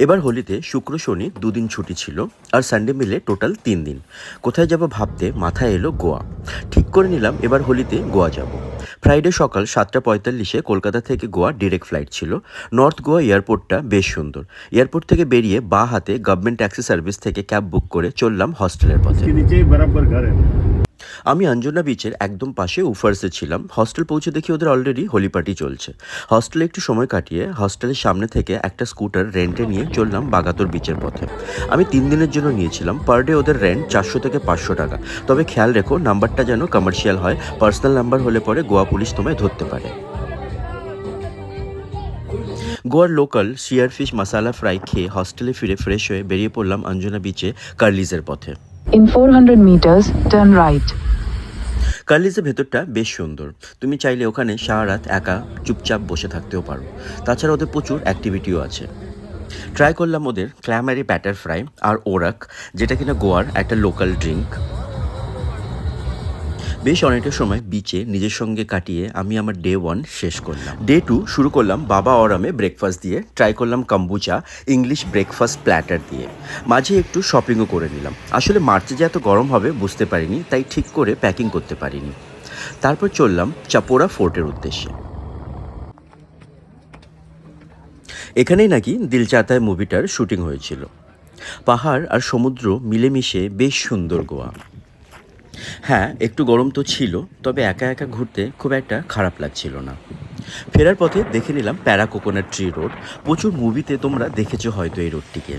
এবার হোলিতে শুক্র শনি দুদিন ছুটি ছিল আর সানডে মিলে টোটাল 3 দিন। কোথায় যাব ভাবতে মাথায় এলো গোয়া। ঠিক করে নিলাম এবার হোলিতে গোয়া যাব। ফ্রাইডে সকাল 7:45-এ কলকাতা থেকে গোয়া ডিরেক্ট ফ্লাইট ছিল। নর্থ গোয়া এয়ারপোর্টটা বেশ সুন্দর। এয়ারপোর্ট থেকে বেরিয়ে বাঁ হাতে গভর্নমেন্ট ট্যাক্সি সার্ভিস থেকে ক্যাব বুক করে চললাম হস্টেলের পথে। আমি অঞ্জনা বিচের একদম পাশে উফার্সে ছিলাম। হস্টেল পৌঁছে দেখি ওদের অলরেডি হোলি পার্টি চলছে। হস্টেলে একটু সময় কাটিয়ে হস্টেলের সামনে থেকে একটা স্কুটার রেন্টে নিয়ে চললাম বাগাতোর বিচের পথে। আমি 3 দিনের জন্য নিয়েছিলাম। পার ডে ওদের রেন্ট 400 থেকে 500 টাকা। তবে খেয়াল রেখো নাম্বারটা যেন কমার্শিয়াল হয়। পার্সোনাল নাম্বার হলে পরে গোয়া পুলিশ তোমায় ধরতে পারে। গোয়ার লোকাল শিয়ার ফিশ মশালা ফ্রাই খেয়ে হস্টেলে ফিরে ফ্রেশ হয়ে বেরিয়ে পড়লাম অঞ্জনা বিচে কার্লিজের পথে। In 400 meters, turn right. কার্লিজের ভেতরটা বেশ সুন্দর। তুমি চাইলে ওখানে সারা রাত একা চুপচাপ বসে থাকতেও পারো। তাছাড়া ওদের প্রচুর অ্যাক্টিভিটিও আছে। ট্রাই করলাম ওদের ক্ল্যামারি ব্যাটার ফ্রাই আর ওরাক, যেটা কিনা গোয়ার একটা লোকাল ড্রিঙ্ক। বেশ অনেকটা সময় বিচে নিজের সঙ্গে কাটিয়ে আমি আমার ডে 1 শেষ করলাম। ডে 2 শুরু করলাম বাবা অরামে ব্রেকফাস্ট দিয়ে। ট্রাই করলাম কম্বুচা ইংলিশ ব্রেকফাস্ট প্ল্যাটার দিয়ে। মাঝে একটু শপিংও করে নিলাম। আসলে মার্চে যে এত গরম হবে বুঝতে পারিনি, তাই ঠিক করে প্যাকিং করতে পারিনি। তারপর চললাম চাপোরা ফোর্টের উদ্দেশ্যে। এখানেই নাকি দিল চাহতা হ্যায় মুভিটার শুটিং হয়েছিল। পাহাড় আর সমুদ্র মিলেমিশে বেশ সুন্দর গোয়া। হ্যাঁ, একটু গরম তো ছিল, তবে একা একা ঘুরতে খুব একটা খারাপ লাগছিল না। ফেরার পথে দেখে নিলাম প্যারা কোকোনাট ট্রি রোড। প্রচুর মুভিতে তোমরা দেখেছো হয়তো এই রোডটিকে।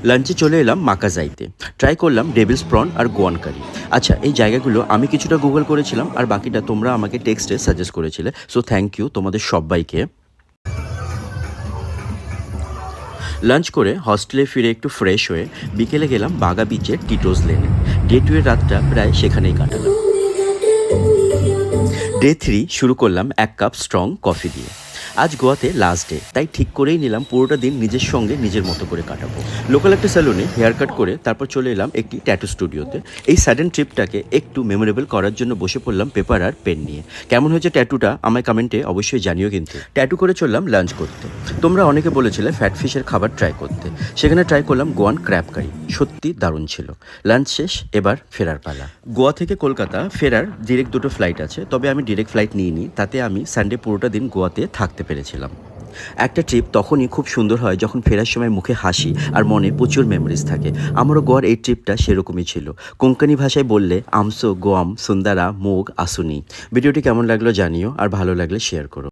লাঞ্চে চলে এলাম মাকাজাইতে। ট্রাই করলাম ডেভিলস প্রন আর গোয়ান কারি। আচ্ছা, এই জায়গাগুলো আমি কিছুটা গুগল করেছিলাম আর বাকিটা তোমরা আমাকে টেক্সটে সাজেস্ট করেছিলে। সো থ্যাংক ইউ তোমাদের সবাইকে। লাঞ্চ করে হস্টেলে ফিরে একটু ফ্রেশ হয়ে বিকেলে গেলাম বাগা বিচের টিটোস লেনে। ডে 2 এর রাতটা প্রায় সেখানেই কাটালাম। ডে 3 শুরু করলাম 1 কাপ স্ট্রং কফি দিয়ে। আজ গোয়াতে লাস্ট ডে, তাই ঠিক করেই নিলাম পুরোটা দিন নিজের সঙ্গে নিজের মতো করে কাটাবো। লোকাল একটা স্যালুনে হেয়ার কাট করে তারপর চলে এলাম একটি ট্যাটু স্টুডিওতে। এই সাডেন ট্রিপটাকে একটু মেমোরেবল করার জন্য বসে পড়লাম পেপার আর পেন নিয়ে। কেমন হয়েছে ট্যাটুটা আমায় কমেন্টে অবশ্যই জানিও। কিন্তু ট্যাটু করে চললাম লাঞ্চ করতে। তোমরা অনেকে বলেছিলে ফ্যাট ফিশের খাবার ট্রাই করতে। সেখানে ট্রাই করলাম গোয়ান ক্র্যাব কারি। সত্যি দারুণ ছিল। লাঞ্চ শেষ, এবার ফেরার পালা। গোয়া থেকে কলকাতা ফেরার ডিরেক্ট 2টো ফ্লাইট আছে, তবে আমি ডিরেক্ট ফ্লাইট নিইনি। তাতে আমি সানডে পুরোটা দিন গোয়াতে থাকতে পেরেছিলাম। একটা ট্রিপ তখনই খুব সুন্দর হয় যখন ফেরার সময় মুখে হাসি আর মনে প্রচুর মেমোরিজ থাকে। আমারও গোয়ার এই ট্রিপটা সেরকমই ছিল। কোঙ্কনি ভাষায় বললে আমসো গোয়াম সুন্দারা মোগ আসুনি। ভিডিওটি কেমন লাগলো জানিও, আর ভালো লাগলে শেয়ার করো।